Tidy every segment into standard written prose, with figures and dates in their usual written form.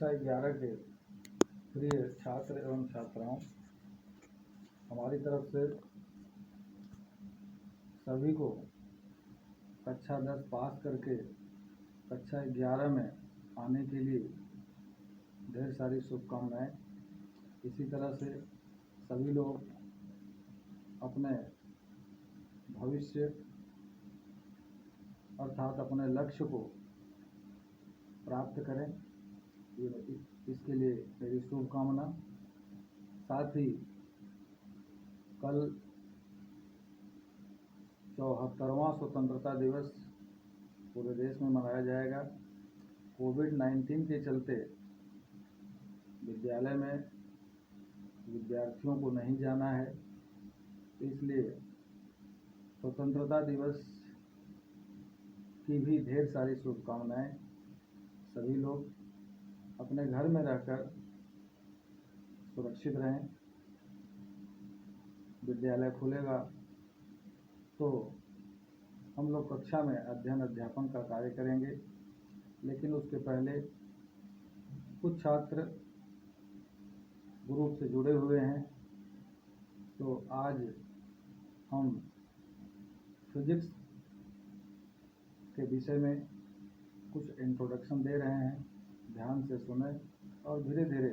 कक्षा 11 के प्रिय छात्र एवं छात्राओं, हमारी तरफ से सभी को कक्षा 10 पास करके कक्षा 11 में आने के लिए ढेर सारी शुभकामनाएं। इसी तरह से सभी लोग अपने भविष्य अर्थात अपने लक्ष्य को प्राप्त करें, इसके लिए मेरी शुभकामना। साथ ही कल 74वां स्वतंत्रता दिवस पूरे देश में मनाया जाएगा। कोविड-19 के चलते विद्यालय में विद्यार्थियों को नहीं जाना है, इसलिए स्वतंत्रता दिवस की भी ढेर सारी शुभकामनाएं। सभी लोग अपने घर में रहकर सुरक्षित रहें। विद्यालय खुलेगा तो हम लोग कक्षा में अध्ययन अध्यापन का कार्य करेंगे, लेकिन उसके पहले कुछ छात्र ग्रुप से जुड़े हुए हैं, तो आज हम फिजिक्स के विषय में कुछ इंट्रोडक्शन दे रहे हैं। ध्यान से सुने और धीरे धीरे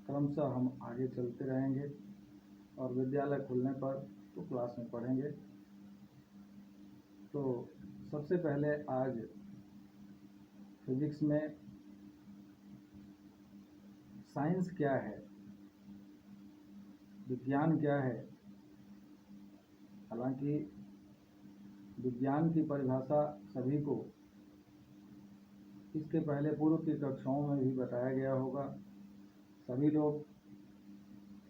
क्रमशः हम आगे चलते रहेंगे और विद्यालय खुलने पर तो क्लास में पढ़ेंगे। तो सबसे पहले आज फिजिक्स में साइंस क्या है, विज्ञान क्या है। हालांकि विज्ञान की परिभाषा सभी को इसके पहले पूर्व की कक्षाओं में भी बताया गया होगा। सभी लोग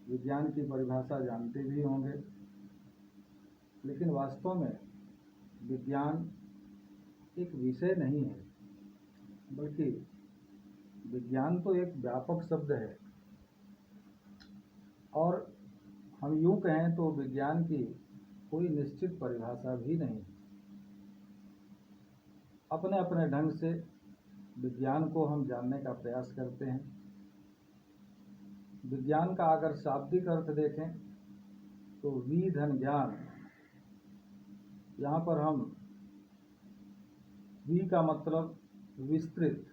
विज्ञान की परिभाषा जानते भी होंगे, लेकिन वास्तव में विज्ञान एक विषय नहीं है, बल्कि विज्ञान तो एक व्यापक शब्द है। और हम यूँ कहें तो विज्ञान की कोई निश्चित परिभाषा भी नहीं। अपने अपने ढंग से विज्ञान को हम जानने का प्रयास करते हैं। विज्ञान का अगर शाब्दिक अर्थ देखें तो विधन ज्ञान, यहाँ पर हम वि का मतलब विस्तृत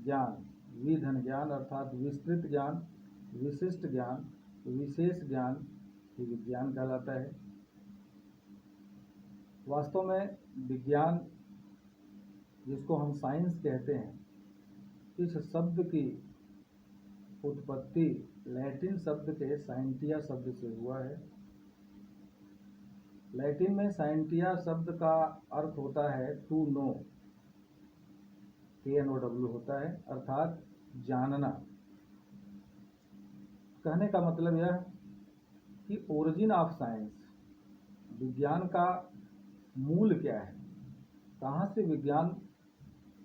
ज्ञान, विधन ज्ञान अर्थात विस्तृत ज्ञान, विशिष्ट ज्ञान, विशेष ज्ञान ही विज्ञान कहलाता है। वास्तव में विज्ञान, जिसको हम साइंस कहते हैं, इस शब्द की उत्पत्ति लैटिन शब्द के साइंटिया शब्द से हुआ है। लैटिन में साइंटिया शब्द का अर्थ होता है टू नो, KNOW होता है, अर्थात जानना। कहने का मतलब यह कि ओरिजिन ऑफ साइंस, विज्ञान का मूल क्या है, कहाँ से विज्ञान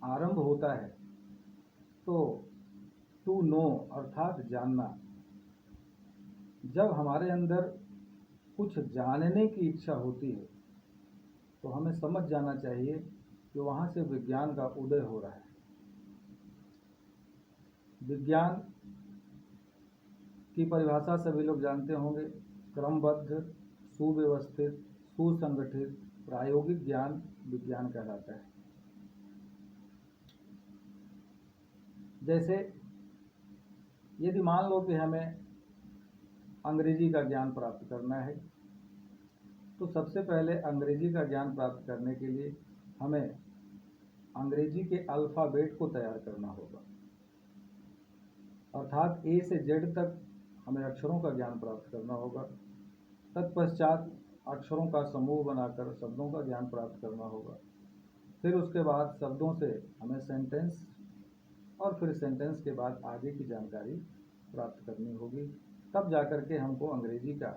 आरंभ होता है। तो टू नो अर्थात जानना। जब हमारे अंदर कुछ जानने की इच्छा होती है तो हमें समझ जाना चाहिए कि वहाँ से विज्ञान का उदय हो रहा है। विज्ञान की परिभाषा सभी लोग जानते होंगे, क्रमबद्ध, सुव्यवस्थित, सुसंगठित, प्रायोगिक ज्ञान विज्ञान कहलाता है। जैसे यदि मान लो कि हमें अंग्रेजी का ज्ञान प्राप्त करना है, तो सबसे पहले अंग्रेजी का ज्ञान प्राप्त करने के लिए हमें अंग्रेजी के अल्फ़ाबेट को तैयार करना होगा, अर्थात A से Z तक हमें अक्षरों का ज्ञान प्राप्त करना होगा। तत्पश्चात अक्षरों का समूह बनाकर शब्दों का ज्ञान प्राप्त करना होगा। फिर उसके बाद शब्दों से हमें सेंटेंस, और फिर सेंटेंस के बाद आगे की जानकारी प्राप्त करनी होगी। तब जाकर के हमको अंग्रेजी का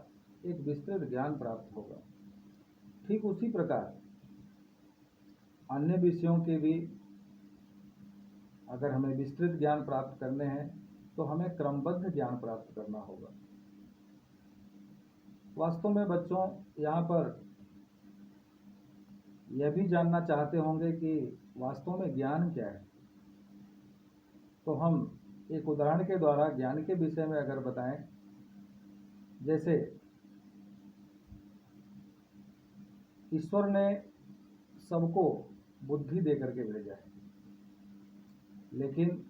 एक विस्तृत ज्ञान प्राप्त होगा। ठीक उसी प्रकार अन्य विषयों के भी अगर हमें विस्तृत ज्ञान प्राप्त करने हैं तो हमें क्रमबद्ध ज्ञान प्राप्त करना होगा। वास्तव में बच्चों, यहाँ पर यह भी जानना चाहते होंगे कि वास्तव में ज्ञान क्या है। तो हम एक उदाहरण के द्वारा ज्ञान के विषय में अगर बताएं, जैसे ईश्वर ने सबको बुद्धि दे करके भेजा है, लेकिन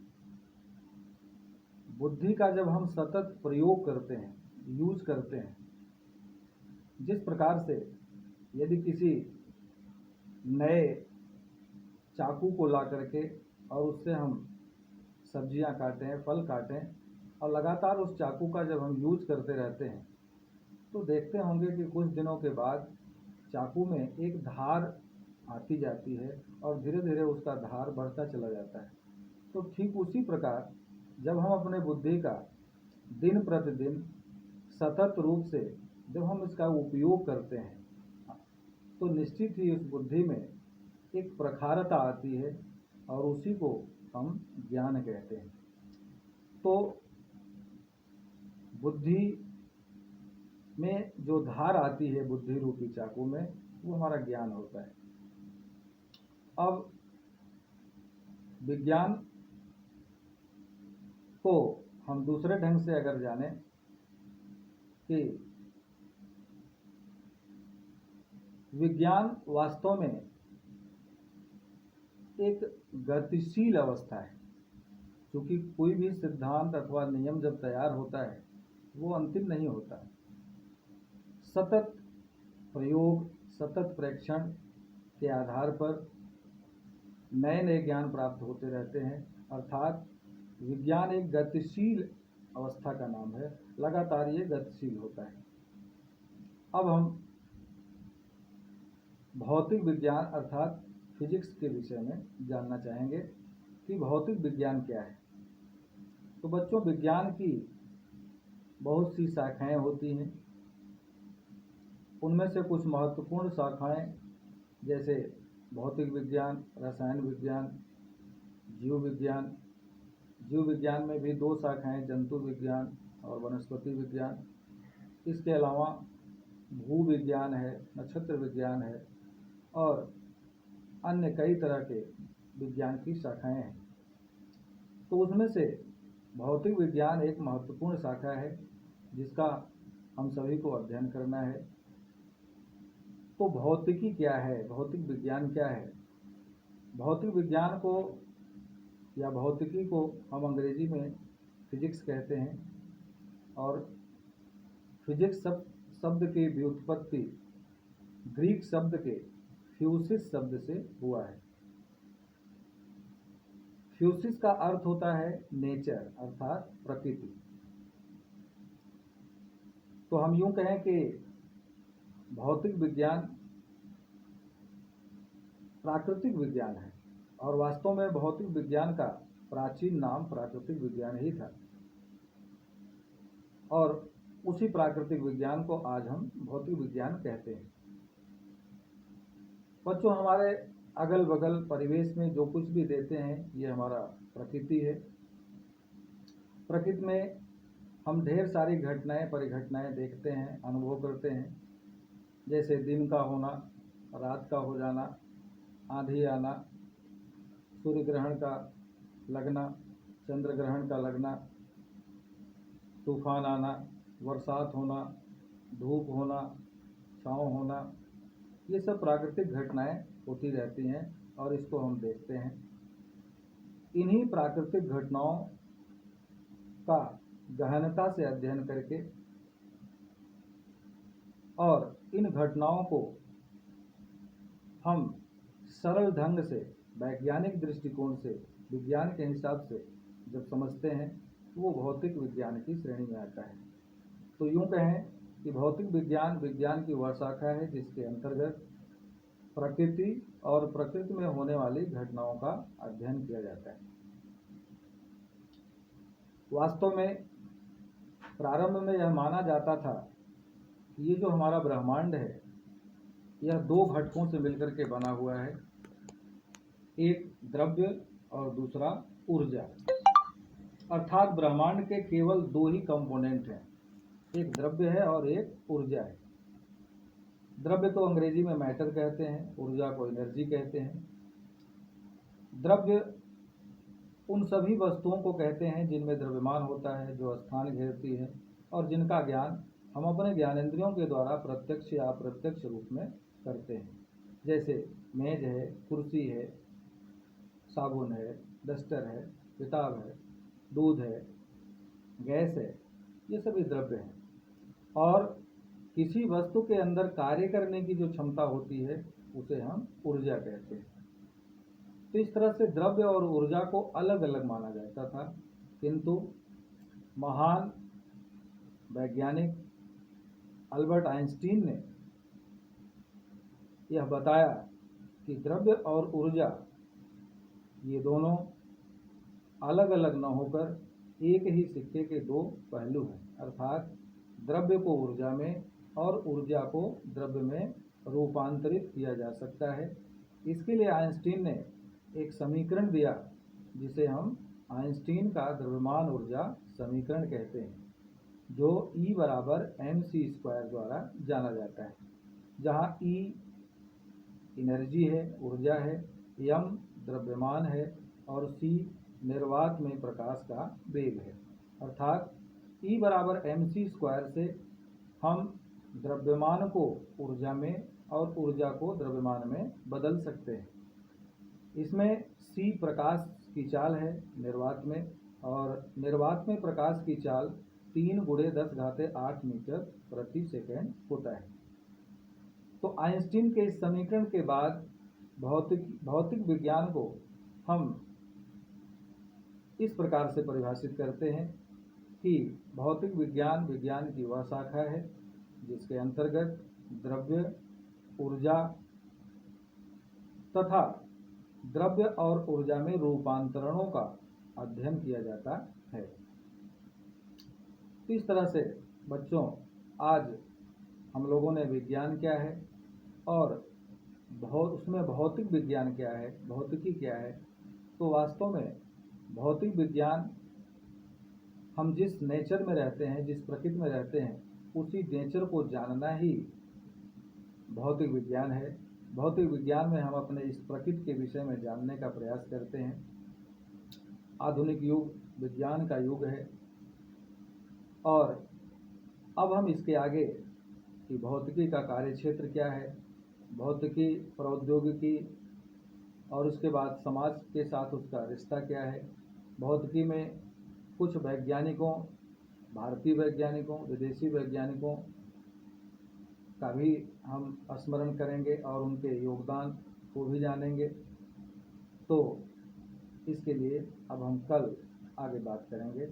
बुद्धि का जब हम सतत प्रयोग करते हैं, यूज करते हैं, जिस प्रकार से यदि किसी नए चाकू को ला करके और उससे हम सब्जियां काटें, फल काटें, और लगातार उस चाकू का जब हम यूज करते रहते हैं तो देखते होंगे कि कुछ दिनों के बाद चाकू में एक धार आती जाती है और धीरे धीरे उसका धार बढ़ता चला जाता है। तो ठीक उसी प्रकार जब हम अपने बुद्धि का दिन प्रतिदिन सतत रूप से जब हम इसका उपयोग करते हैं तो निश्चित ही उस बुद्धि में एक प्रखरता आती है और उसी को हम ज्ञान कहते हैं। तो बुद्धि में जो धार आती है बुद्धि रूपी चाकू में, वो हमारा ज्ञान होता है। अब विज्ञान को हम दूसरे ढंग से अगर जानें कि विज्ञान वास्तव में एक गतिशील अवस्था है, क्योंकि कोई भी सिद्धांत अथवा नियम जब तैयार होता है वो अंतिम नहीं होता। सतत प्रयोग, सतत प्रेक्षण के आधार पर नए नए ज्ञान प्राप्त होते रहते हैं। अर्थात विज्ञान एक गतिशील अवस्था का नाम है, लगातार ये गतिशील होता है। अब हम भौतिक विज्ञान अर्थात फिजिक्स के विषय में जानना चाहेंगे कि भौतिक विज्ञान क्या है। तो बच्चों, विज्ञान की बहुत सी शाखाएं होती हैं। उनमें से कुछ महत्वपूर्ण शाखाएं जैसे भौतिक विज्ञान, रसायन विज्ञान, जीव विज्ञान। जीव विज्ञान में भी दो शाखाएं, जंतु विज्ञान और वनस्पति विज्ञान। इसके अलावा भू विज्ञान है, नक्षत्र विज्ञान है और अन्य कई तरह के विज्ञान की शाखाएं हैं। तो उसमें से भौतिक विज्ञान एक महत्वपूर्ण शाखा है जिसका हम सभी को अध्ययन करना है। तो भौतिकी क्या है, भौतिक विज्ञान क्या है? भौतिक विज्ञान को या भौतिकी को हम अंग्रेजी में फिजिक्स कहते हैं और फिजिक्स शब्द की व्युत्पत्ति ग्रीक शब्द के फ्यूसिस शब्द से हुआ है। फ्यूसिस का अर्थ होता है नेचर अर्थात प्रकृति। तो हम यूं कहें कि भौतिक विज्ञान प्राकृतिक विज्ञान है और वास्तव में भौतिक विज्ञान का प्राचीन नाम प्राकृतिक विज्ञान ही था और उसी प्राकृतिक विज्ञान को आज हम भौतिक विज्ञान कहते हैं। बच्चों, हमारे अगल बगल परिवेश में जो कुछ भी देते हैं ये हमारा प्रकृति है। प्रकृति में हम ढेर सारी घटनाएं परिघटनाएं देखते हैं, अनुभव करते हैं, जैसे दिन का होना, रात का हो जाना, आंधी आना, सूर्य ग्रहण का लगना, चंद्र ग्रहण का लगना, तूफान आना, बरसात होना, धूप होना, छाँव होना, ये सब प्राकृतिक घटनाएं होती रहती हैं और इसको हम देखते हैं। इन्हीं प्राकृतिक घटनाओं का गहनता से अध्ययन करके और इन घटनाओं को हम सरल ढंग से वैज्ञानिक दृष्टिकोण से विज्ञान के हिसाब से जब समझते हैं तो वो भौतिक विज्ञान की श्रेणी में आता है। तो यूं कहें कि भौतिक विज्ञान विज्ञान की वह शाखा है जिसके अंतर्गत प्रकृति और प्रकृति में होने वाली घटनाओं का अध्ययन किया जाता है। वास्तव में प्रारंभ में यह माना जाता था कि ये जो हमारा ब्रह्मांड है यह दो घटकों से मिलकर के बना हुआ है, एक द्रव्य और दूसरा ऊर्जा। अर्थात ब्रह्मांड के केवल दो ही कंपोनेंट हैं, एक द्रव्य है और एक ऊर्जा है। द्रव्य को अंग्रेजी में मैटर कहते हैं, ऊर्जा को एनर्जी कहते हैं। द्रव्य उन सभी वस्तुओं को कहते हैं जिनमें द्रव्यमान होता है, जो स्थान घेरती है और जिनका ज्ञान हम अपने ज्ञानेंद्रियों के द्वारा प्रत्यक्ष या अप्रत्यक्ष रूप में करते हैं। जैसे मेज है, कुर्सी है, साबुन है, डस्टर है, किताब है, दूध है, गैस है, ये सभी द्रव्य हैं। और किसी वस्तु के अंदर कार्य करने की जो क्षमता होती है उसे हम ऊर्जा कहते हैं। तो इस तरह से द्रव्य और ऊर्जा को अलग अलग माना जाता था, किंतु महान वैज्ञानिक अल्बर्ट आइंस्टीन ने यह बताया कि द्रव्य और ऊर्जा ये दोनों अलग अलग न होकर एक ही सिक्के के दो पहलू हैं, अर्थात द्रव्य को ऊर्जा में और ऊर्जा को द्रव्य में रूपांतरित किया जा सकता है। इसके लिए आइंस्टीन ने एक समीकरण दिया जिसे हम आइंस्टीन का द्रव्यमान ऊर्जा समीकरण कहते हैं, जो E बराबर mc² द्वारा जाना जाता है, जहाँ E एनर्जी है, ऊर्जा है, m द्रव्यमान है और c निर्वात में प्रकाश का वेग है। अर्थात E बराबर mc² से हम द्रव्यमान को ऊर्जा में और ऊर्जा को द्रव्यमान में बदल सकते हैं। इसमें c प्रकाश की चाल है निर्वात में, और निर्वात में प्रकाश की चाल 3 × 10⁸ मीटर प्रति सेकेंड होता है। तो आइंस्टीन के इस समीकरण के बाद भौतिक विज्ञान को हम इस प्रकार से परिभाषित करते हैं कि भौतिक विज्ञान विज्ञान की वह शाखा है जिसके अंतर्गत द्रव्य, ऊर्जा तथा द्रव्य और ऊर्जा में रूपांतरणों का अध्ययन किया जाता है। इस तरह से बच्चों, आज हम लोगों ने विज्ञान क्या है और उसमें भौतिक विज्ञान क्या है, भौतिकी क्या है, तो वास्तव में भौतिक विज्ञान हम जिस नेचर में रहते हैं, जिस प्रकृति में रहते हैं, उसी नेचर को जानना ही भौतिक विज्ञान है। भौतिक विज्ञान में हम अपने इस प्रकृति के विषय में जानने का प्रयास करते हैं। आधुनिक युग विज्ञान का युग है और अब हम इसके आगे कि भौतिकी का कार्यक्षेत्र क्या है, भौतिकी, प्रौद्योगिकी और उसके बाद समाज के साथ उसका रिश्ता क्या है। भौतिकी में कुछ वैज्ञानिकों, भारतीय वैज्ञानिकों, विदेशी वैज्ञानिकों का भी हम स्मरण करेंगे और उनके योगदान को भी जानेंगे। तो इसके लिए अब हम कल आगे बात करेंगे।